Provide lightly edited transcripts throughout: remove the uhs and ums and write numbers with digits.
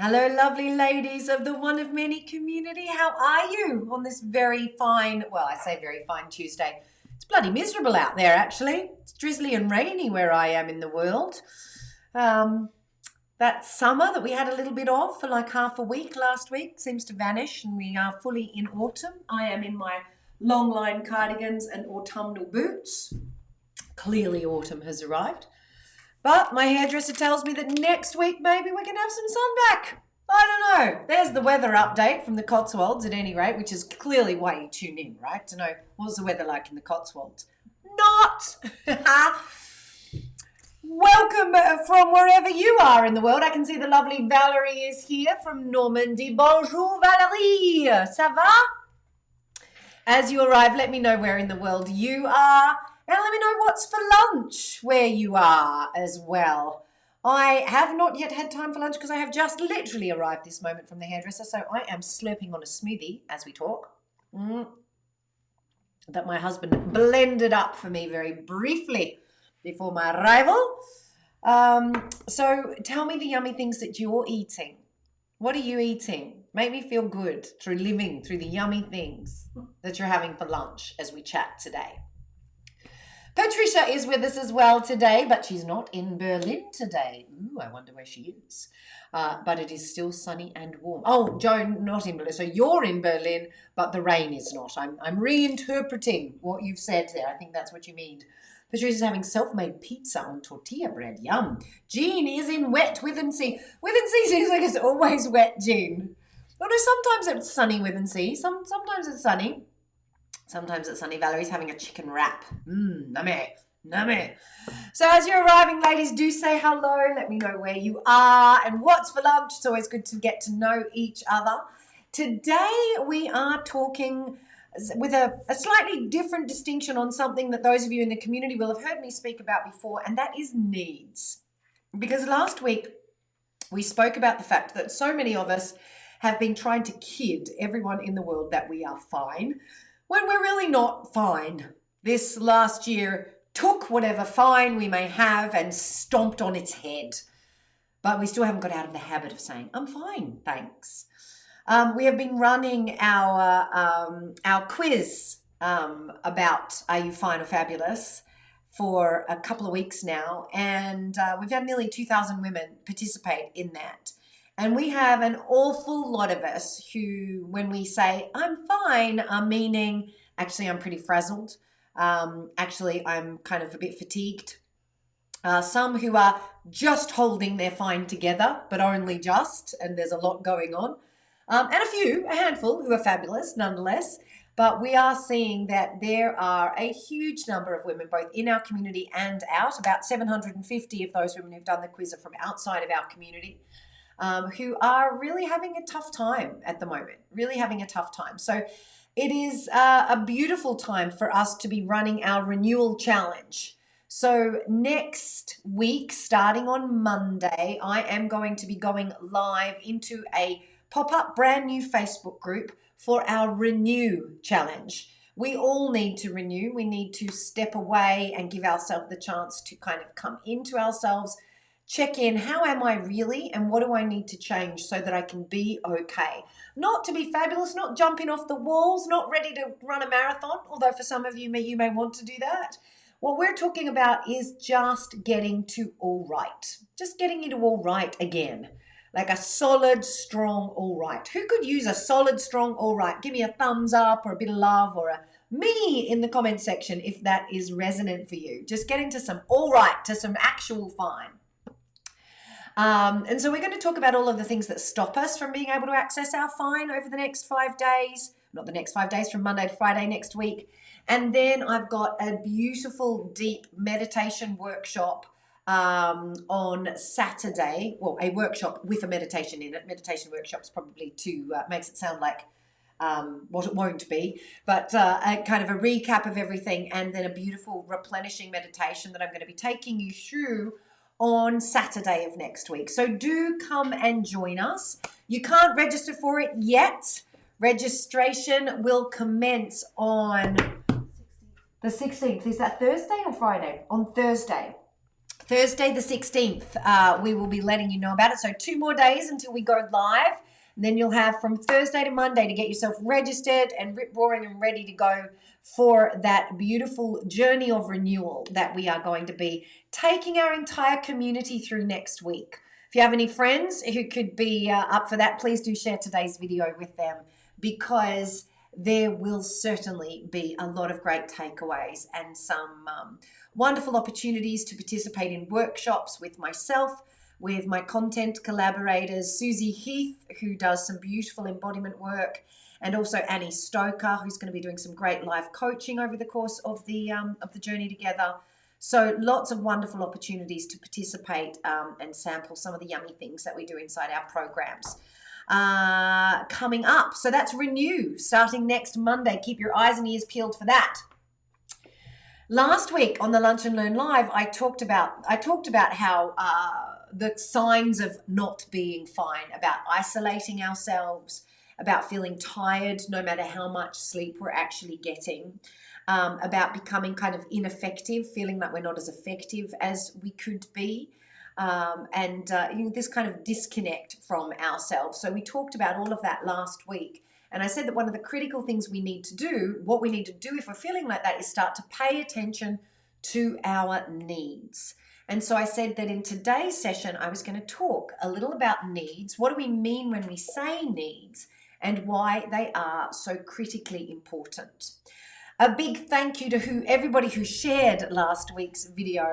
Hello, lovely ladies of the One of Many community. How are you on this very fine, well, I say very fine Tuesday. It's bloody miserable out there, actually. It's drizzly and rainy where I am in the world. That summer that we had a little bit of for like half a week last week seems to vanish, and we are fully in autumn. I am in my long line cardigans and autumnal boots. Clearly autumn has arrived. But my hairdresser tells me that next week maybe we can have some sun back. I don't know. There's the weather update from the Cotswolds at any rate, which is clearly why you tune in, right? To know what's the weather like in the Cotswolds. Not! Welcome from wherever you are in the world. I can see the lovely Valerie is here from Normandy. Bonjour Valerie! Ça va? As you arrive, let me know where in the world you are. And let me know what's for lunch where you are as well. I have not yet had time for lunch because I have just literally arrived this moment from the hairdresser. So I am slurping on a smoothie as we talk. That my husband blended up for me very briefly before my arrival. So tell me the yummy things that you're eating. What are you eating? Make me feel good through living through the yummy things that you're having for lunch as we chat today. Patricia is with us as well today, but she's not in Berlin today. Ooh, I wonder where she is. But it is still sunny and warm. Oh, Joan, not in Berlin. So you're in Berlin, but the rain is not. I'm reinterpreting what you've said there. I think that's what you mean. Patricia's having self-made pizza on tortilla bread. Yum. Jean is in wet Withensea. Withensea seems like it's always wet, Jean. Oh, no, sometimes it's sunny Withensea. Sometimes it's sunny. Sometimes it's sunny. Valerie's having a chicken wrap. Nummy. So as you're arriving, ladies, do say hello. Let me know where you are and what's for lunch. It's always good to get to know each other. Today we are talking with a slightly different distinction on something that those of you in the community will have heard me speak about before, and that is needs. Because last week we spoke about the fact that so many of us have been trying to kid everyone in the world that we are fine, when we're really not fine. This last year took whatever fine we may have and stomped on its head. But we still haven't got out of the habit of saying, I'm fine, thanks. We have been running our quiz about Are You Fine or Fabulous for a couple of weeks now. And we've had nearly 2,000 women participate in that. And we have an awful lot of us who, when we say, I'm fine, are meaning, actually, I'm pretty frazzled. Actually, I'm kind of a bit fatigued. Some who are just holding their fine together, but only just, and there's a lot going on. And a handful, who are fabulous nonetheless. But we are seeing that there are a huge number of women, both in our community and out. About 750 of those women who've done the quiz are from outside of our community. Who are really having a tough time at the moment, really having a tough time. So it is a beautiful time for us to be running our renewal challenge. So next week, starting on Monday, I am going to be going live into a pop-up brand new Facebook group for our Renew challenge. We all need to renew. We need to step away and give ourselves the chance to kind of come into ourselves, check in, how am I really, and what do I need to change so that I can be okay? Not to be fabulous, not jumping off the walls, not ready to run a marathon, although for some of you you may want to do that. What we're talking about is just getting to all right. Just getting into all right again. Like a solid, strong all right. Who could use a solid, strong all right? Give me a thumbs up or a bit of love or a me in the comment section if that is resonant for you. Just get into some all right, to some actual fine. And so we're going to talk about all of the things that stop us from being able to access our fine over the next 5 days, not the next 5 days, from Monday to Friday next week. And then I've got a beautiful deep meditation workshop on Saturday. Well, a workshop with a meditation in it. Meditation workshops probably too makes it sound like what it won't be, but a kind of a recap of everything, and then a beautiful replenishing meditation that I'm going to be taking you through on Saturday of next week. So do come and join us. You can't register for it yet. Registration will commence on the 16th. Is that Thursday or Friday? On Thursday. Thursday the 16th, we will be letting you know about it. So 2 more days until we go live. And then you'll have from Thursday to Monday to get yourself registered and rip-roaring and ready to go for that beautiful journey of renewal that we are going to be taking our entire community through next week. If you have any friends who could be up for that, please do share today's video with them, because there will certainly be a lot of great takeaways and some wonderful opportunities to participate in workshops with myself, with my content collaborators, Susie Heath, who does some beautiful embodiment work, and also Annie Stoker, who's going to be doing some great live coaching over the course of the journey together. So lots of wonderful opportunities to participate and sample some of the yummy things that we do inside our programs. Coming up. So that's Renew starting next Monday. Keep your eyes and ears peeled for that. Last week on the Lunch and Learn Live, I talked about how the signs of not being fine, about isolating ourselves, about feeling tired no matter how much sleep we're actually getting, about becoming kind of ineffective, feeling like we're not as effective as we could be. This kind of disconnect from ourselves. So we talked about all of that last week. And I said that one of the critical things we need to do, what we need to do if we're feeling like that, is start to pay attention to our needs. And so I said that in today's session, I was going to talk a little about needs. What do we mean when we say needs, and why they are so critically important? A big thank you to everybody who shared last week's video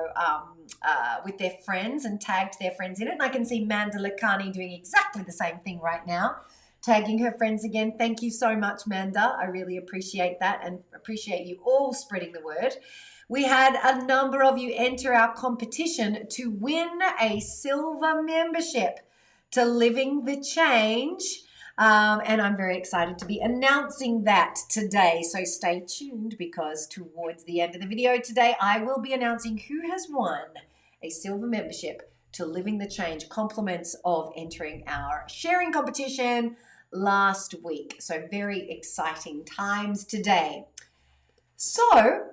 with their friends and tagged their friends in it. And I can see Mandala Kani doing exactly the same thing right now, tagging her friends again. Thank you so much, Manda. I really appreciate that and appreciate you all spreading the word. We had a number of you enter our competition to win a silver membership to Living the Change. And I'm very excited to be announcing that today. So stay tuned, because towards the end of the video today, I will be announcing who has won a silver membership to Living the Change, compliments of entering our sharing competition last week. So very exciting times today. So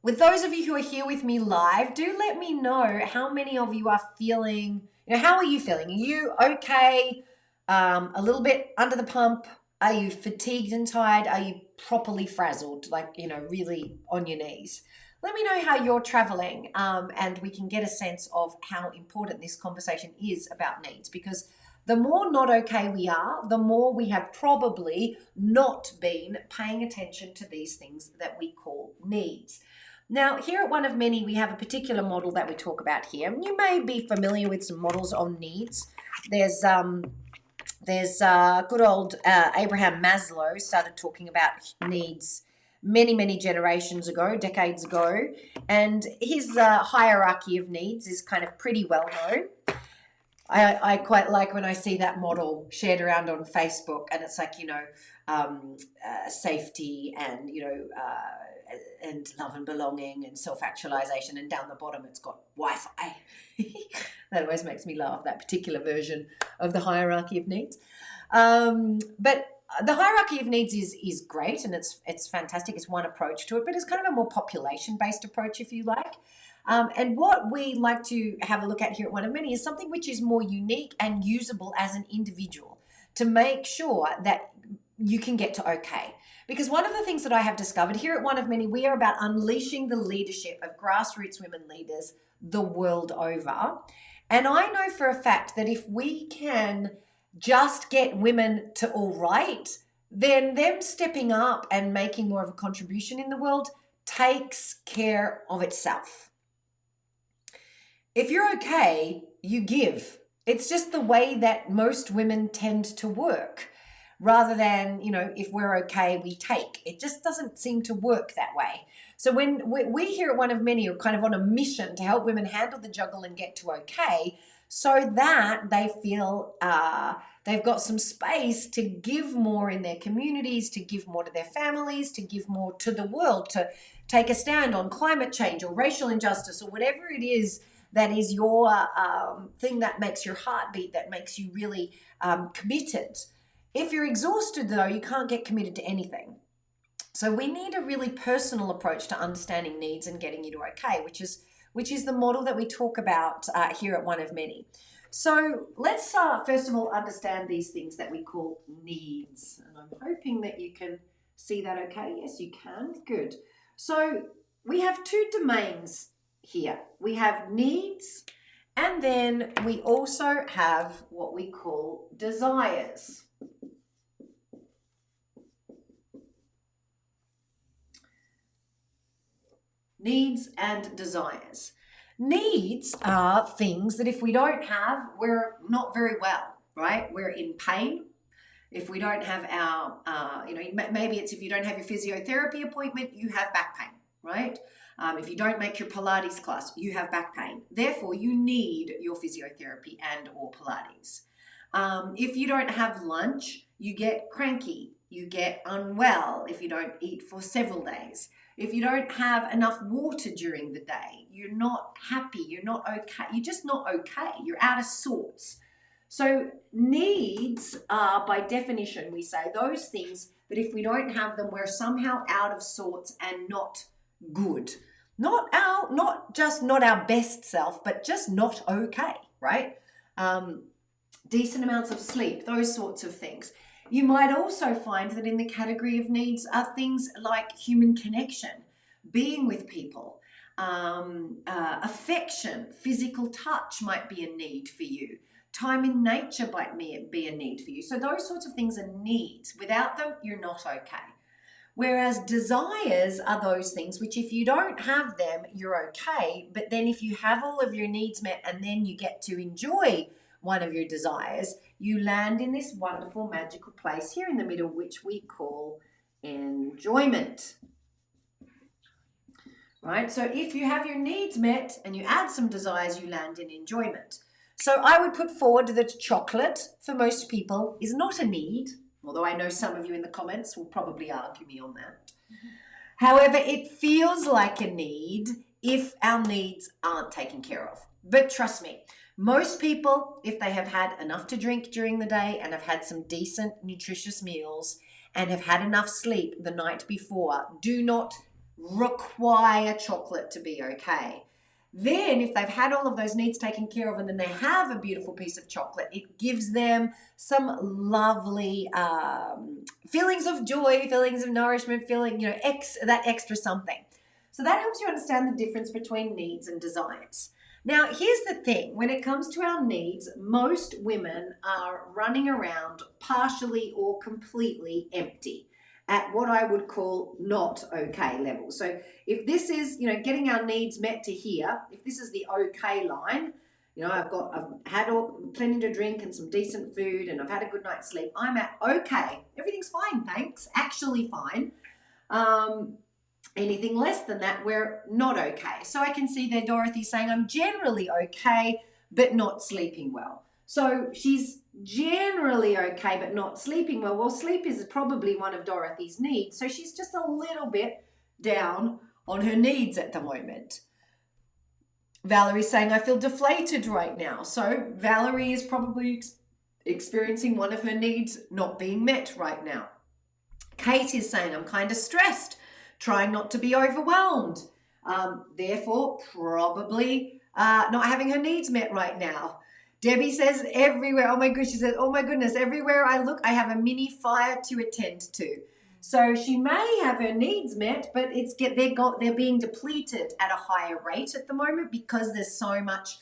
with those of you who are here with me live, do let me know how many of you are feeling, how are you feeling? Are you okay? A little bit under the pump? Are you fatigued and tired? Are you properly frazzled, like, really on your knees? Let me know how you're traveling, and we can get a sense of how important this conversation is about needs, because the more not okay we are, the more we have probably not been paying attention to these things that we call needs. Now, here at One of Many, we have a particular model that we talk about here. You may be familiar with some models on needs. There's good old Abraham Maslow started talking about needs many generations ago, decades ago, and his hierarchy of needs is kind of pretty well known. I quite like when I see that model shared around on Facebook, and it's like, safety and, and love and belonging and self-actualization, and down the bottom it's got Wi-Fi. That always makes me laugh, that particular version of the hierarchy of needs. But the hierarchy of needs is great, and it's fantastic. It's one approach to it, but it's kind of a more population-based approach, if you like. And what we like to have a look at here at One of Many is something which is more unique and usable as an individual, to make sure that you can get to okay. Because one of the things that I have discovered here at One of Many, we are about unleashing the leadership of grassroots women leaders the world over. And I know for a fact that if we can just get women to all right, then them stepping up and making more of a contribution in the world takes care of itself. If you're okay, you give. It's just the way that most women tend to work, rather than, if we're okay, we take. It just doesn't seem to work that way. So when we here at One of Many are kind of on a mission to help women handle the juggle and get to okay, so that they feel they've got some space to give more in their communities, to give more to their families, to give more to the world, to take a stand on climate change or racial injustice or whatever it is that is your thing that makes your heart beat, that makes you really committed. If you're exhausted, though, you can't get committed to anything. So we need a really personal approach to understanding needs and getting you to okay, which is which is the model that we talk about here at One of Many. So let's first of all understand these things that we call needs. And I'm hoping that you can see that okay. Yes, you can. Good. So we have two domains here. We have needs, and then we also have what we call desires. Needs and desires. Needs are things that if we don't have, we're not very well, right? We're in pain. If we don't have our, maybe it's if you don't have your physiotherapy appointment, you have back pain, right? If you don't make your Pilates class, you have back pain. Therefore, you need your physiotherapy and or Pilates. If you don't have lunch, you get cranky, you get unwell if you don't eat for several days. If you don't have enough water during the day, you're not happy, you're not okay, you're just not okay, you're out of sorts. So needs are, by definition, we say those things that if we don't have them, we're somehow out of sorts and not good. Not our best self, but just not okay, right? Decent amounts of sleep, those sorts of things. You might also find that in the category of needs are things like human connection, being with people, affection, physical touch might be a need for you. Time in nature might be a need for you. So those sorts of things are needs. Without them, you're not okay. Whereas desires are those things which if you don't have them, you're okay. But then if you have all of your needs met and then you get to enjoy one of your desires, you land in this wonderful magical place here in the middle, which we call enjoyment. Right? So if you have your needs met and you add some desires, you land in enjoyment. So I would put forward that chocolate for most people is not a need, although I know some of you in the comments will probably argue me on that. However, it feels like a need if our needs aren't taken care of. But trust me, most people, if they have had enough to drink during the day and have had some decent, nutritious meals and have had enough sleep the night before, do not require chocolate to be okay. Then if they've had all of those needs taken care of and then they have a beautiful piece of chocolate, it gives them some lovely feelings of joy, feelings of nourishment, that extra something. So that helps you understand the difference between needs and desires. Now, here's the thing. When it comes to our needs, most women are running around partially or completely empty at what I would call not okay level. So if this is, getting our needs met to here, if this is the okay line, I've had plenty to drink and some decent food and I've had a good night's sleep, I'm at okay. Everything's fine, thanks. Actually fine. Anything less than that, we're not okay. So I can see there Dorothy saying, I'm generally okay, but not sleeping well. So she's generally okay, but not sleeping well. Well, sleep is probably one of Dorothy's needs. So she's just a little bit down on her needs at the moment. Valerie's saying, I feel deflated right now. So Valerie is probably experiencing one of her needs not being met right now. Kate is saying, I'm kind of stressed, trying not to be overwhelmed. Therefore, probably not having her needs met right now. Debbie says everywhere, oh my goodness, she says, oh my goodness, everywhere I look, I have a mini fire to attend to. So she may have her needs met, but they're being depleted at a higher rate at the moment because there's so much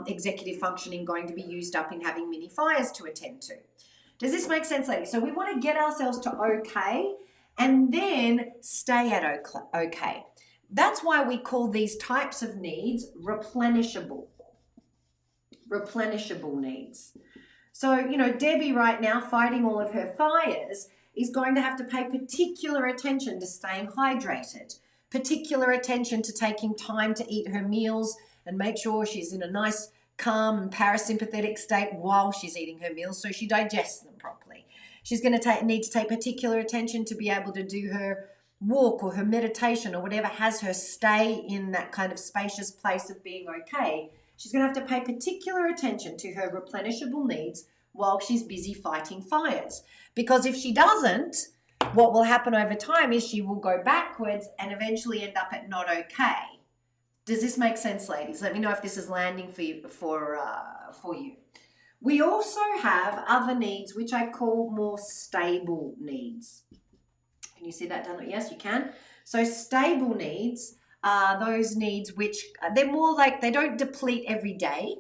executive functioning going to be used up in having mini fires to attend to. Does this make sense, ladies? So we want to get ourselves to okay and then stay at okay. That's why we call these types of needs replenishable needs. So, Debbie right now fighting all of her fires is going to have to pay particular attention to staying hydrated, particular attention to taking time to eat her meals and make sure she's in a nice, calm and parasympathetic state while she's eating her meals so she digests them properly. She's going to need to take particular attention to be able to do her walk or her meditation or whatever has her stay in that kind of spacious place of being okay. She's going to have to pay particular attention to her replenishable needs while she's busy fighting fires. Because if she doesn't, what will happen over time is she will go backwards and eventually end up at not okay. Does this make sense, ladies? Let me know if this is landing for you. We also have other needs, which I call more stable needs. Can you see that done? Yes, you can. So stable needs are those needs which they're more like they don't deplete every day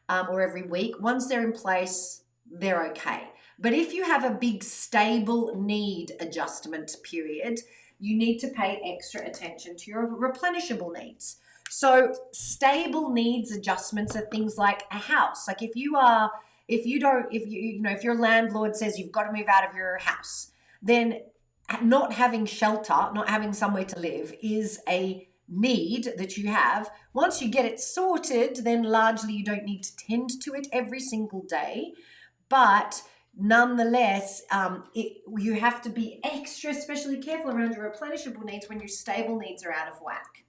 or every week. Once they're in place, they're okay. But if you have a big stable need adjustment period, you need to pay extra attention to your replenishable needs. So stable needs adjustments are things like a house. Like if your landlord says you've got to move out of your house, then not having shelter, not having somewhere to live is a need that you have. Once you get it sorted, then largely you don't need to tend to it every single day. But nonetheless, you have to be extra, especially careful around your replenishable needs when your stable needs are out of whack.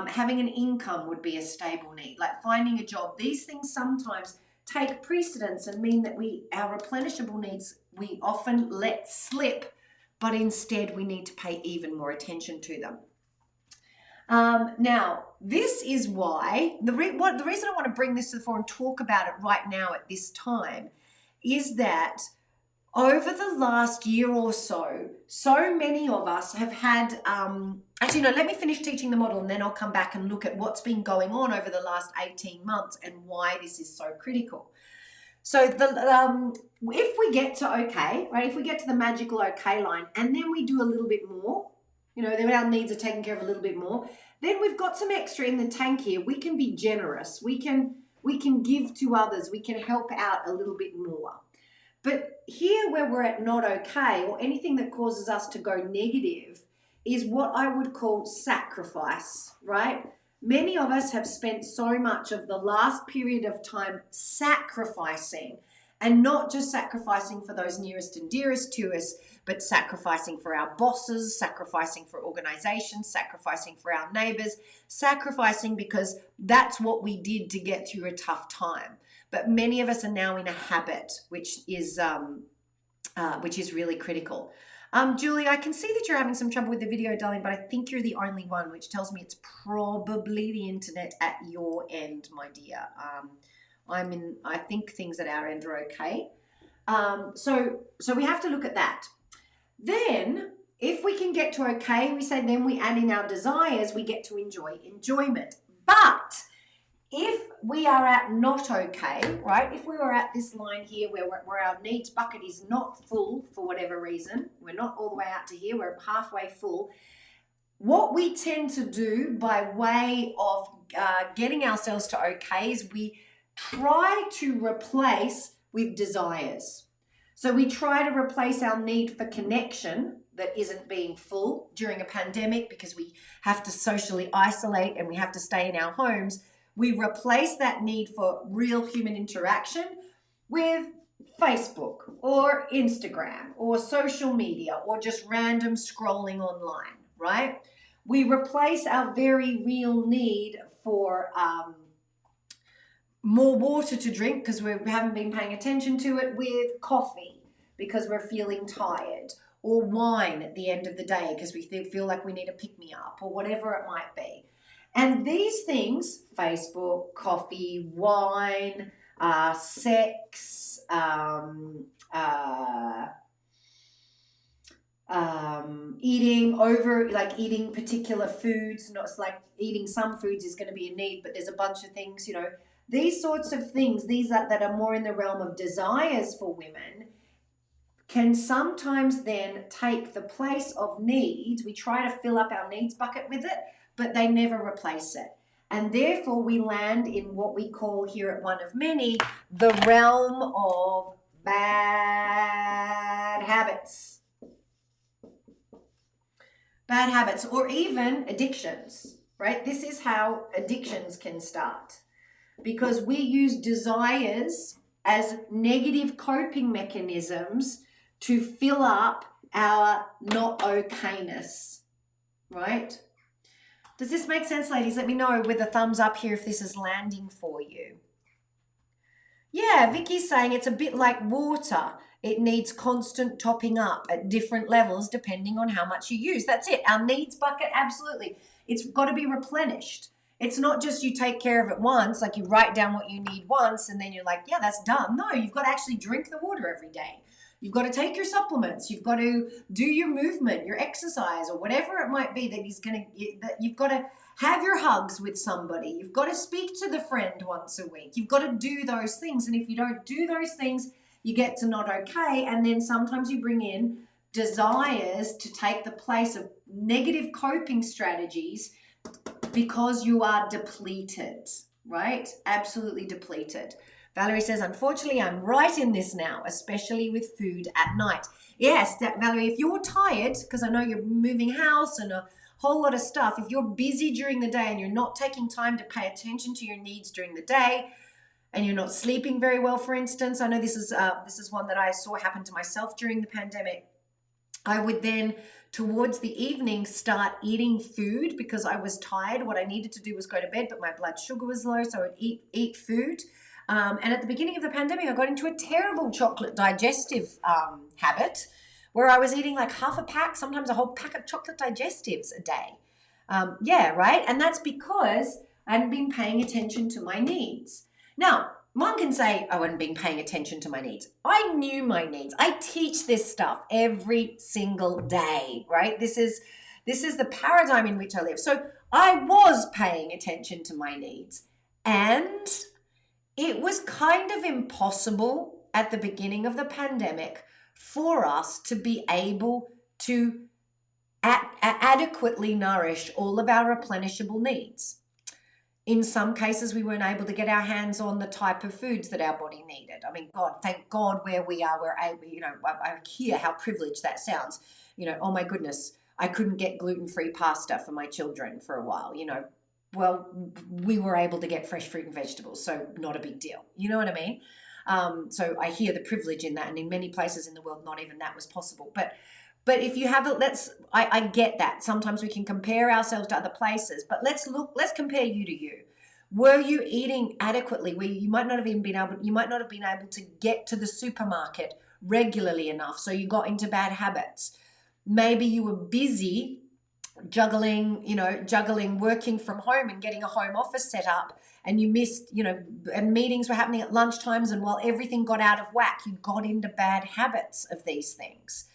Having an income would be a stable need, like finding a job. These things sometimes take precedence and mean that our replenishable needs, we often let slip, but instead we need to pay even more attention to them. Now, this is why, the reason I want to bring this to the fore and talk about it right now at this time is that over the last year or so many of us have had, let me finish teaching the model and then I'll come back and look at what's been going on over the last 18 months and why this is so critical. So if we get to okay, right, if we get to the magical okay line and then we do a little bit more, then our needs are taken care of a little bit more, then we've got some extra in the tank here. We can be generous. We can give to others. We can help out a little bit more. But here where we're at not okay, or anything that causes us to go negative, is what I would call sacrifice, right? Many of us have spent so much of the last period of time sacrificing, and not just sacrificing for those nearest and dearest to us, but sacrificing for our bosses, sacrificing for organizations, sacrificing for our neighbors, sacrificing because that's what we did to get through a tough time. But many of us are now in a habit, which is really critical. Julie, I can see that you're having some trouble with the video, darling, but I think you're the only one, which tells me it's probably the internet at your end, my dear. I think things at our end are okay. So we have to look at that. Then, if we can get to okay, we say then we add in our desires, we get to enjoy enjoyment. But if we are at not okay, right? If we were at this line here where our needs bucket is not full for whatever reason, we're not all the way out to here, we're halfway full. What we tend to do by way of getting ourselves to okay is we try to replace with desires. So we try to replace our need for connection that isn't being full during a pandemic because we have to socially isolate and we have to stay in our homes. We replace that need for real human interaction with Facebook or Instagram or social media or just random scrolling online, right? We replace our very real need for more water to drink because we haven't been paying attention to it with coffee because we're feeling tired, or wine at the end of the day because we feel like we need a pick-me-up or whatever it might be. And these things, Facebook, coffee, wine, sex, eating particular foods, not like eating some foods is going to be a need, but there's a bunch of things, these sorts of things, that are more in the realm of desires for women, can sometimes then take the place of needs. We try to fill up our needs bucket with it, but they never replace it. And therefore we land in what we call here at One of Many, the realm of bad habits. Bad habits, or even addictions, right? This is how addictions can start, because we use desires as negative coping mechanisms to fill up our not okayness, right? Does this make sense, ladies? Let me know with a thumbs up here if this is landing for you. Yeah, Vicky's saying it's a bit like water. It needs constant topping up at different levels depending on how much you use. That's it. Our needs bucket, absolutely. It's got to be replenished. It's not just you take care of it once, like you write down what you need once and then you're like, yeah, that's done. No, you've got to actually drink the water every day. You've got to take your supplements. You've got to do your movement, your exercise, or whatever it might be that you've got to have your hugs with somebody. You've got to speak to the friend once a week. You've got to do those things. And if you don't do those things, you get to not okay. And then sometimes you bring in desires to take the place of negative coping strategies because you are depleted, right? Absolutely depleted. Valerie says, unfortunately, I'm right in this now, especially with food at night. Yes, Valerie, if you're tired, because I know you're moving house and a whole lot of stuff, if you're busy during the day and you're not taking time to pay attention to your needs during the day, and you're not sleeping very well, for instance, I know this is one that I saw happen to myself during the pandemic. I would then, towards the evening, start eating food because I was tired. What I needed to do was go to bed, but my blood sugar was low, so I'd eat food. And at the beginning of the pandemic, I got into a terrible chocolate digestive habit where I was eating like half a pack, sometimes a whole pack of chocolate digestives a day. Yeah, right? And that's because I hadn't been paying attention to my needs. Now, one can say, I hadn't been paying attention to my needs. I knew my needs. I teach this stuff every single day, right? This is the paradigm in which I live. So I was paying attention to my needs. And it was kind of impossible at the beginning of the pandemic for us to be able to adequately nourish all of our replenishable needs. In some cases, we weren't able to get our hands on the type of foods that our body needed. I mean, God, thank God where we are, we're able, I hear how privileged that sounds. Oh my goodness, I couldn't get gluten-free pasta for my children for a while, Well, we were able to get fresh fruit and vegetables, so not a big deal. You know what I mean? So I hear the privilege in that, and in many places in the world, not even that was possible. But if you have it, I get that. Sometimes we can compare ourselves to other places, but let's compare you to you. Were you eating adequately? You might not have been able to get to the supermarket regularly enough, so you got into bad habits. Maybe you were busy juggling working from home and getting a home office set up, and you missed, and meetings were happening at lunchtimes, and while everything got out of whack, you got into bad habits of these things.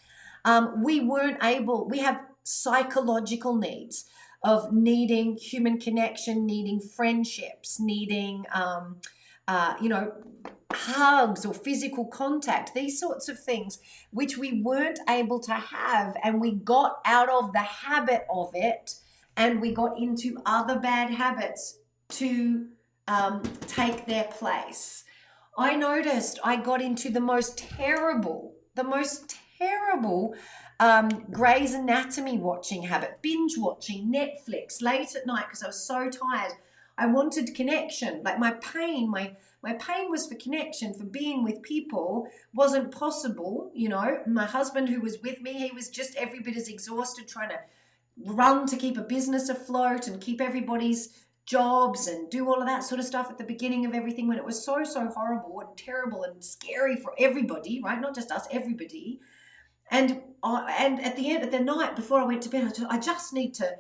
We have psychological needs of needing human connection, needing friendships, needing, hugs or physical contact, these sorts of things, which we weren't able to have, and we got out of the habit of it, and we got into other bad habits to take their place. I noticed I got into the most terrible Grey's Anatomy watching habit, binge watching Netflix late at night because I was so tired. I wanted connection. Like my pain was for connection, for being with people wasn't possible. My husband who was with me, he was just every bit as exhausted trying to run to keep a business afloat and keep everybody's jobs and do all of that sort of stuff at the beginning of everything when it was so horrible and terrible and scary for everybody, right? Not just us, everybody. And at the end of the night before I went to bed, I just need to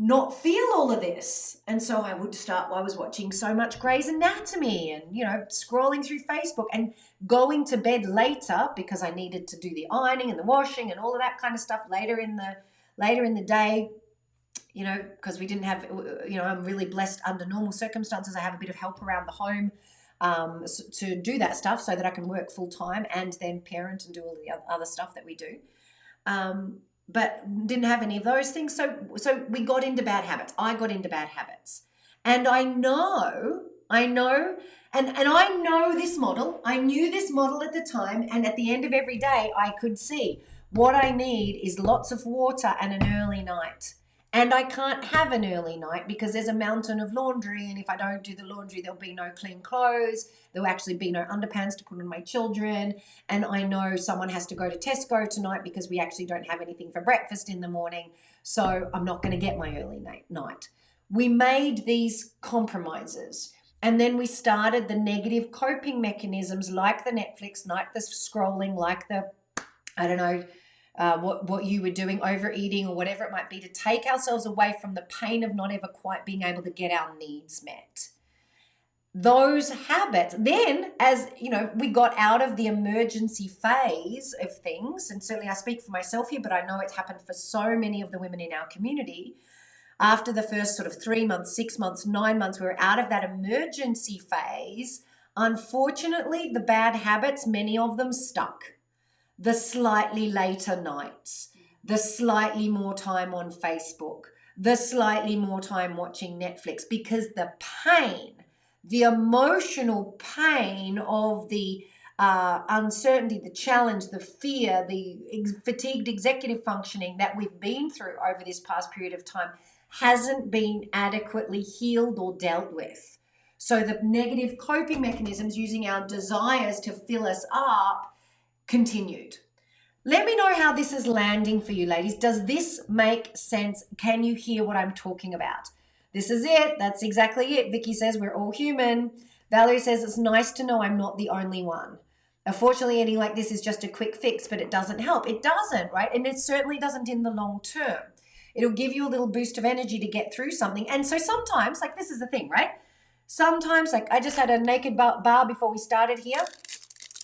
not feel all of this. And so I was watching so much Grey's Anatomy and, scrolling through Facebook and going to bed later because I needed to do the ironing and the washing and all of that kind of stuff later in the day, because we didn't have, I'm really blessed under normal circumstances. I have a bit of help around the home to do that stuff so that I can work full time and then parent and do all the other stuff that we do. But didn't have any of those things. So we got into bad habits. I got into bad habits. And I know, and I know this model. I knew this model at the time. And at the end of every day, I could see what I need is lots of water and an early night. And I can't have an early night because there's a mountain of laundry. And if I don't do the laundry, there'll be no clean clothes. There'll actually be no underpants to put on my children. And I know someone has to go to Tesco tonight because we actually don't have anything for breakfast in the morning. So I'm not going to get my early night. We made these compromises. And then we started the negative coping mechanisms like the Netflix, like the scrolling, like the, what you were doing, overeating or whatever it might be, to take ourselves away from the pain of not ever quite being able to get our needs met. Those habits, then, as you know, we got out of the emergency phase of things, and certainly I speak for myself here, but I know it's happened for so many of the women in our community. After the first sort of 3 months, 6 months, 9 months, we were out of that emergency phase. Unfortunately, the bad habits, many of them stuck. The slightly later nights, the slightly more time on Facebook, the slightly more time watching Netflix, because the pain, the emotional pain of the uncertainty, the challenge, the fear, the fatigued executive functioning that we've been through over this past period of time hasn't been adequately healed or dealt with. So the negative coping mechanisms, using our desires to fill us up, continued. Let me know how this is landing for you, ladies. Does this make sense? Can you hear what I'm talking about? This is it. That's exactly it. Vicky says we're all human. Valerie says it's nice to know I'm not the only one. Unfortunately, eating like this is just a quick fix, but it doesn't help. It doesn't, right? And it certainly doesn't in the long term. It'll give you a little boost of energy to get through something. And so sometimes, like, this is the thing, right? Sometimes, like, I just had a naked bar before we started here,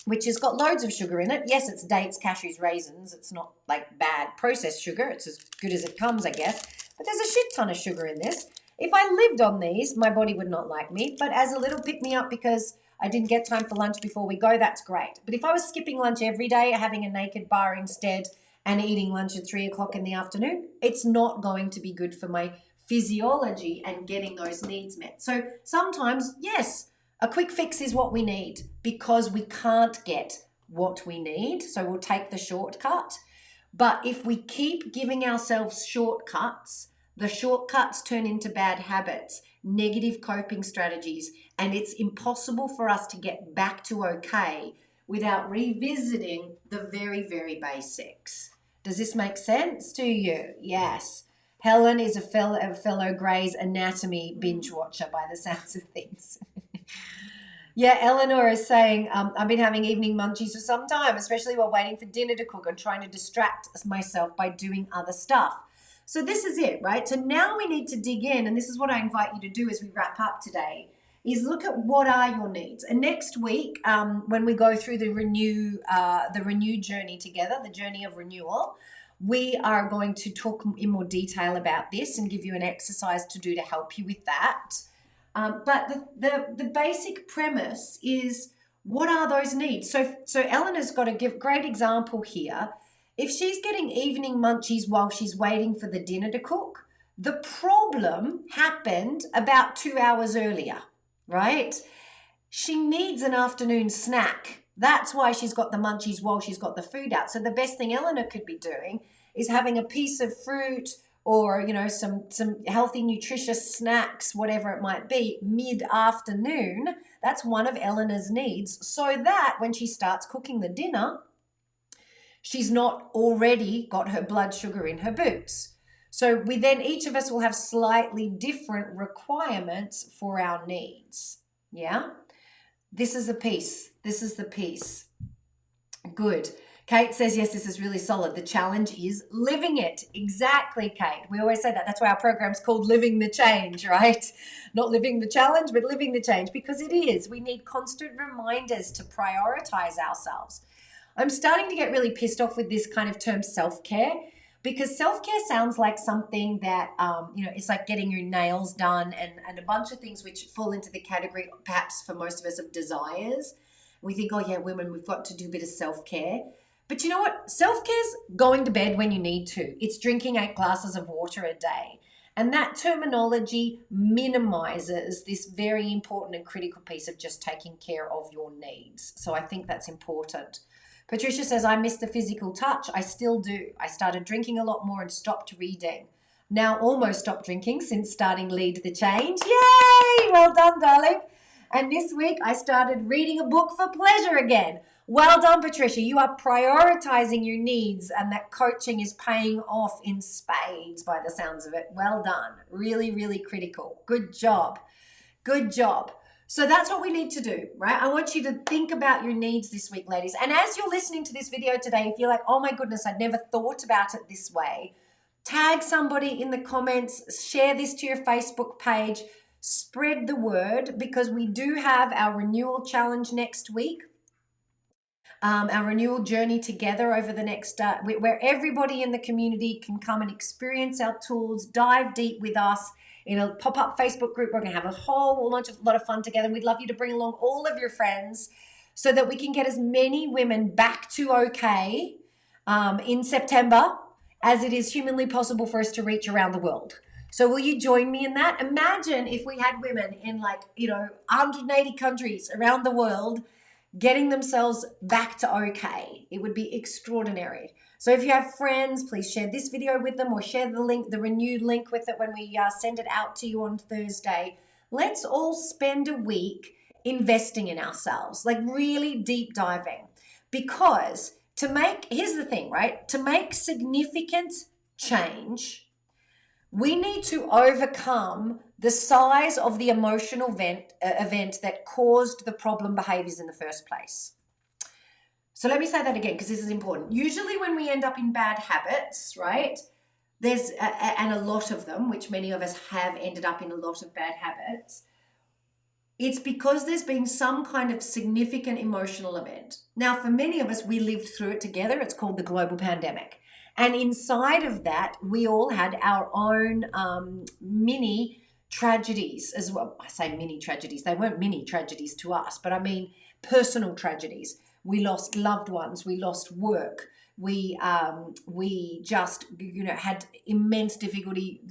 which has got loads of sugar in it. Yes, it's dates, cashews, raisins. It's not like bad processed sugar. It's as good as it comes, I guess. But there's a shit ton of sugar in this. If I lived on these, my body would not like me. But as a little pick-me-up because I didn't get time for lunch before we go, that's great. But if I was skipping lunch every day, having a naked bar instead, and eating lunch at 3 o'clock in the afternoon, it's not going to be good for my physiology and getting those needs met. So sometimes, yes, a quick fix is what we need because we can't get what we need. So we'll take the shortcut. But if we keep giving ourselves shortcuts, the shortcuts turn into bad habits, negative coping strategies, and it's impossible for us to get back to okay without revisiting the very, very basics. Does this make sense to you? Yes. Helen is a fellow Grey's Anatomy binge watcher by the sounds of things. Yeah, Eleanor is saying, I've been having evening munchies for some time, especially while waiting for dinner to cook and trying to distract myself by doing other stuff. So this is it, right? So now we need to dig in, and this is what I invite you to do as we wrap up today, is look at what are your needs. And next week, when we go through the renew journey together, the journey of renewal, we are going to talk in more detail about this and give you an exercise to do to help you with that. But the basic premise is, what are those needs? So Eleanor's got a great example here. If she's getting evening munchies while she's waiting for the dinner to cook, the problem happened about 2 hours earlier, right? She needs an afternoon snack. That's why she's got the munchies while she's got the food out. So the best thing Eleanor could be doing is having a piece of fruit or, you know, some healthy, nutritious snacks, whatever it might be, mid-afternoon. That's one of Eleanor's needs, so that when she starts cooking the dinner, she's not already got her blood sugar in her boots. So we then, each of us will have slightly different requirements for our needs. Yeah? This is a piece. This is the piece. Good. Kate says, yes, this is really solid. The challenge is living it. Exactly, Kate. We always say that. That's why our program's called Living the Change, right? Not living the challenge, but living the change, because it is. We need constant reminders to prioritize ourselves. I'm starting to get really pissed off with this kind of term self-care, because self-care sounds like something that, it's like getting your nails done and a bunch of things which fall into the category, perhaps for most of us, of desires. We think, oh yeah, women, we've got to do a bit of self-care. But you know what? Self-care's going to bed when you need to. It's drinking 8 glasses of water a day. And that terminology minimizes this very important and critical piece of just taking care of your needs. So I think that's important. Patricia says, I miss the physical touch. I still do. I started drinking a lot more and stopped reading. Now almost stopped drinking since starting Lead the Change. Yay! Well done, darling. And this week I started reading a book for pleasure again. Well done, Patricia. You are prioritizing your needs, and that coaching is paying off in spades by the sounds of it. Well done. Really, really critical. Good job. Good job. So that's what we need to do, right? I want you to think about your needs this week, ladies. And as you're listening to this video today, if you're like, oh my goodness, I'd never thought about it this way, tag somebody in the comments, share this to your Facebook page, spread the word, because we do have our renewal challenge next week. Our renewal journey together over the next, where everybody in the community can come and experience our tools, dive deep with us in a pop-up Facebook group. We're going to have a whole lot of fun together. We'd love you to bring along all of your friends so that we can get as many women back to okay in September as it is humanly possible for us to reach around the world. So will you join me in that? Imagine if we had women in 180 countries around the world getting themselves back to okay. It would be extraordinary. So if you have friends, please share this video with them or share the link, the renewed link with it when we send it out to you on Thursday. Let's all spend a week investing in ourselves, like really deep diving. Because here's the thing, right? To make significant change, we need to overcome the size of the emotional event that caused the problem behaviors in the first place. So let me say that again, because this is important. Usually when we end up in bad habits, right, there's, and a lot of them, which many of us have ended up in a lot of bad habits, it's because there's been some kind of significant emotional event. Now, for many of us, we lived through it together. It's called the global pandemic. And inside of that, we all had our own mini tragedies as well. I say mini tragedies. They weren't mini tragedies to us, but I mean personal tragedies. We lost loved ones. We lost work. We just, had immense difficulty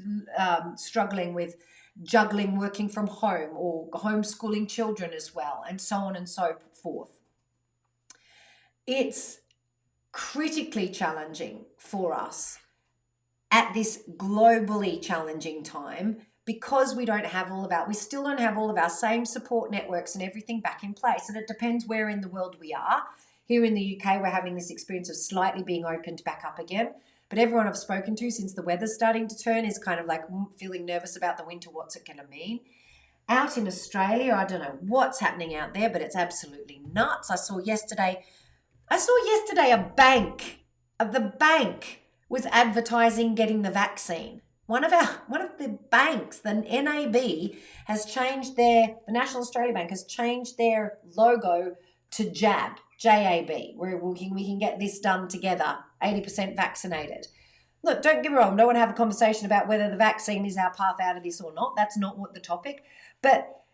struggling with juggling working from home or homeschooling children as well, and so on and so forth. It's critically challenging for us at this globally challenging time because we still don't have all of our same support networks and everything back in place. And it depends where in the world we are. Here in the UK, we're having this experience of slightly being opened back up again. But everyone I've spoken to since the weather's starting to turn is kind of like feeling nervous about the winter. What's it going to mean? Out in Australia, I don't know what's happening out there, but it's absolutely nuts. I saw yesterday a the bank was advertising getting the vaccine. One of the banks, the NAB, has changed the National Australia Bank has changed their logo to JAB, JAB, where we can get this done together, 80% vaccinated. Look, don't get me wrong, I don't want to have a conversation about whether the vaccine is our path out of this or not. That's not what the topic. But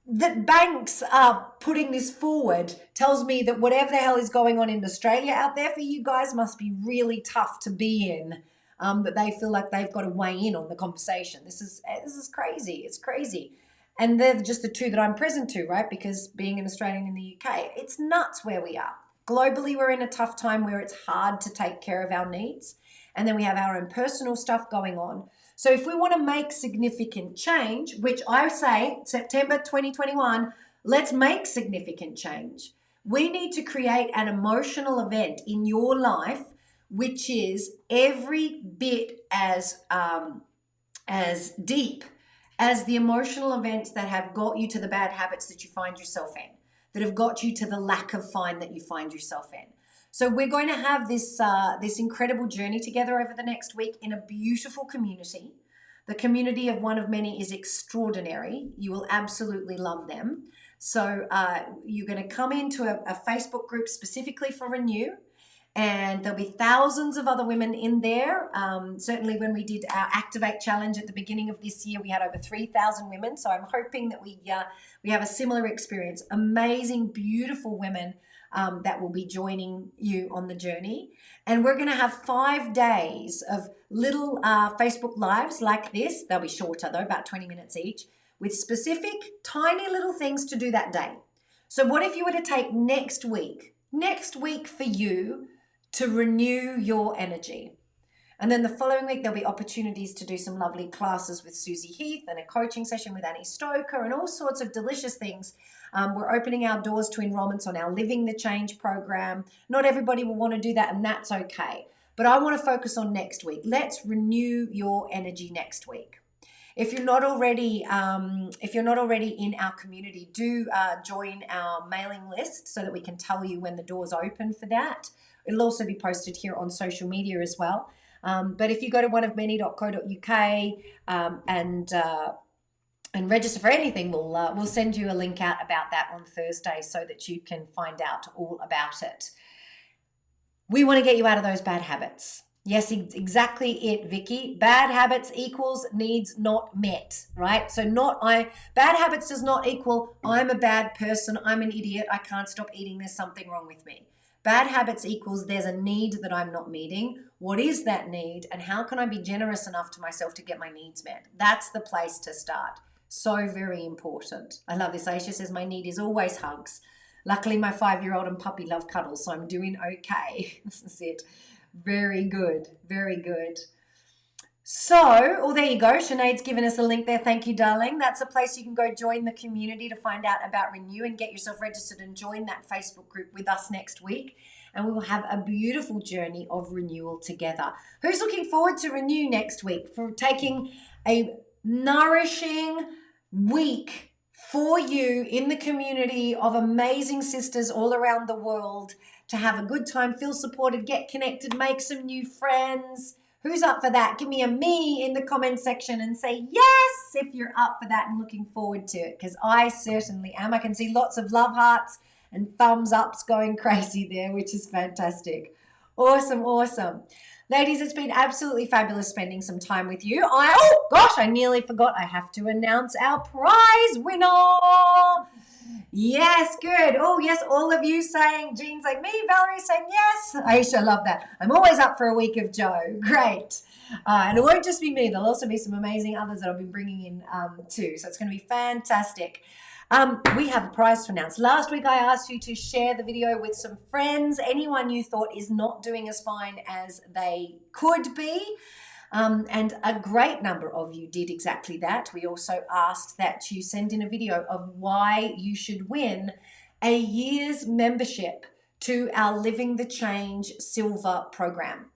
that banks are putting this forward tells me that whatever the hell is going on in Australia out there for you guys must be really tough to be in, that they feel like they've got to weigh in on the conversation. This is crazy. It's crazy. And they're just the two that I'm present to, right? Because being an Australian in the UK, it's nuts where we are. Globally, we're in a tough time where it's hard to take care of our needs. And then we have our own personal stuff going on. So if we want to make significant change, which I say September 2021, let's make significant change. We need to create an emotional event in your life which is every bit as deep as the emotional events that have got you to the bad habits that you find yourself in, that have got you to the lack of fine that you find yourself in. So we're going to have this incredible journey together over the next week in a beautiful community. The community of One of Many is extraordinary. You will absolutely love them. So you're going to come into a Facebook group specifically for Renew, and there'll be thousands of other women in there. Certainly when we did our Activate Challenge at the beginning of this year, we had over 3,000 women. So I'm hoping that we have a similar experience. Amazing, beautiful women that will be joining you on the journey. And we're going to have 5 days of little Facebook Lives like this. They'll be shorter though, about 20 minutes each, with specific tiny little things to do that day. So what if you were to take next week for you to renew your energy? And then the following week, there'll be opportunities to do some lovely classes with Susie Heath and a coaching session with Annie Stoker and all sorts of delicious things. We're opening our doors to enrollments on our Living the Change program. Not everybody will want to do that, and that's okay. But I want to focus on next week. Let's renew your energy next week. If you're not already, in our community, do join our mailing list so that we can tell you when the doors open for that. It'll also be posted here on social media as well. But if you go to oneofmany.co.uk and register for anything, we'll send you a link out about that on Thursday so that you can find out all about it. We want to get you out of those bad habits. Yes, exactly it, Vicky. Bad habits equals needs not met, right? So bad habits does not equal I'm a bad person, I'm an idiot, I can't stop eating, there's something wrong with me. Bad habits equals there's a need that I'm not meeting. What is that need? And how can I be generous enough to myself to get my needs met? That's the place to start. So very important. I love this. Aisha says, my need is always hugs. Luckily, my 5-year-old and puppy love cuddles, so I'm doing okay. This is it. Very good. Very good. So, there you go. Sinead's given us a link there. Thank you, darling. That's a place you can go join the community to find out about Renew and get yourself registered and join that Facebook group with us next week. And we will have a beautiful journey of renewal together. Who's looking forward to Renew next week for taking a nourishing week for you in the community of amazing sisters all around the world to have a good time, feel supported, get connected, make some new friends? Who's up for that? Give me a me in the comment section and say yes if you're up for that and looking forward to it, because I certainly am. I can see lots of love hearts and thumbs ups going crazy there, which is fantastic. Awesome, awesome. Ladies, it's been absolutely fabulous spending some time with you. Oh gosh, I nearly forgot. I have to announce our prize winner. Yes, good. Oh, yes, all of you saying, Jean's like me, Valerie saying yes. Aisha, love that. I'm always up for a week of Joe. Great. And it won't just be me. There'll also be some amazing others that I'll be bringing in too. So it's going to be fantastic. We have a prize to announce. Last week I asked you to share the video with some friends, anyone you thought is not doing as fine as they could be. And a great number of you did exactly that. We also asked that you send in a video of why you should win a year's membership to our Living the Change Silver program.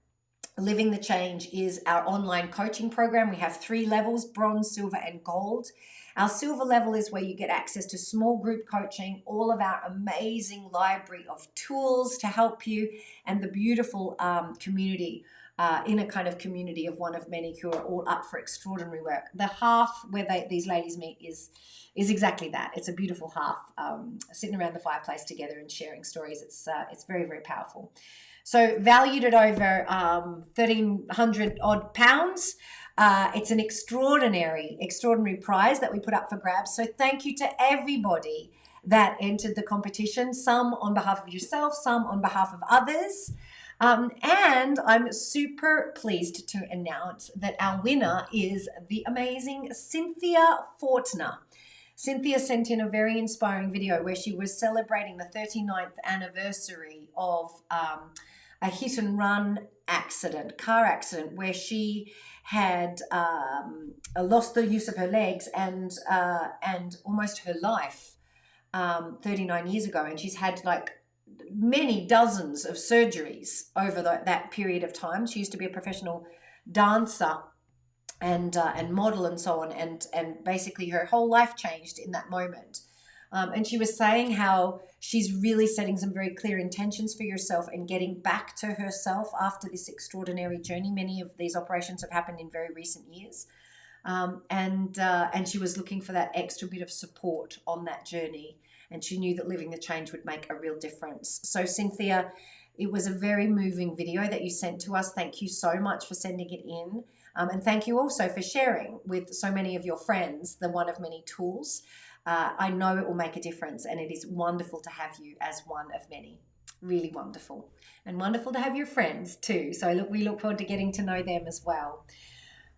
Living the Change is our online coaching program. We have 3 levels, bronze, silver, and gold. Our silver level is where you get access to small group coaching, all of our amazing library of tools to help you, and the beautiful community, in a kind of community of one of many who are all up for extraordinary work. The half where these ladies meet is exactly that. It's a beautiful half, sitting around the fireplace together and sharing stories. It's very, very powerful. So valued at over 1,300 odd pounds. It's an extraordinary prize that we put up for grabs. So thank you to everybody that entered the competition, some on behalf of yourself, some on behalf of others. And I'm super pleased to announce that our winner is the amazing Cynthia Fortner. Cynthia sent in a very inspiring video where she was celebrating the 39th anniversary of a hit and run car accident, where she had lost the use of her legs and almost her life 39 years ago. And she's had like many dozens of surgeries over that period of time. She used to be a professional dancer and model and so on, and basically her whole life changed in that moment. And she was saying how she's really setting some very clear intentions for herself and getting back to herself after this extraordinary journey. Many of these operations have happened in very recent years. And she was looking for that extra bit of support on that journey. And she knew that Living the Change would make a real difference. So Cynthia, it was a very moving video that you sent to us. Thank you so much for sending it in. And thank you also for sharing with so many of your friends the One of Many tools. I know it will make a difference, and it is wonderful to have you as one of many. Really wonderful. And wonderful to have your friends too. So we look forward to getting to know them as well.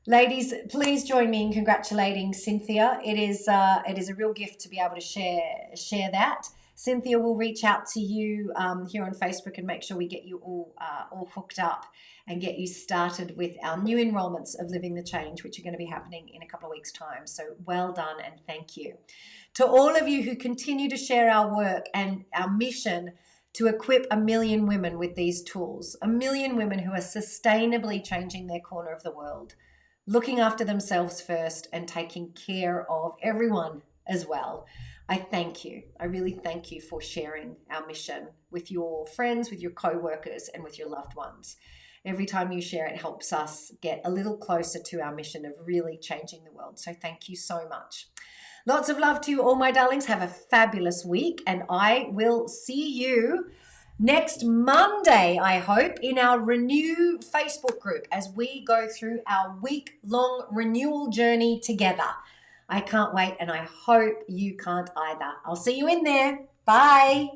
Ladies, please join me in congratulating Cynthia. It is a real gift to be able to share that. Cynthia will reach out to you here on Facebook and make sure we get you all hooked up and get you started with our new enrollments of Living the Change, which are going to be happening in a couple of weeks' time. So well done and thank you. To all of you who continue to share our work and our mission to equip 1 million women with these tools, 1 million women who are sustainably changing their corner of the world. looking after themselves first and taking care of everyone as well. I thank you. I really thank you for sharing our mission with your friends, with your co-workers, and with your loved ones. Every time you share, it helps us get a little closer to our mission of really changing the world. So thank you so much. Lots of love to you all, my darlings. Have a fabulous week, and I will see you next Monday, I hope, in our Renew Facebook group as we go through our week-long renewal journey together. I can't wait, and I hope you can't either. I'll see you in there. Bye.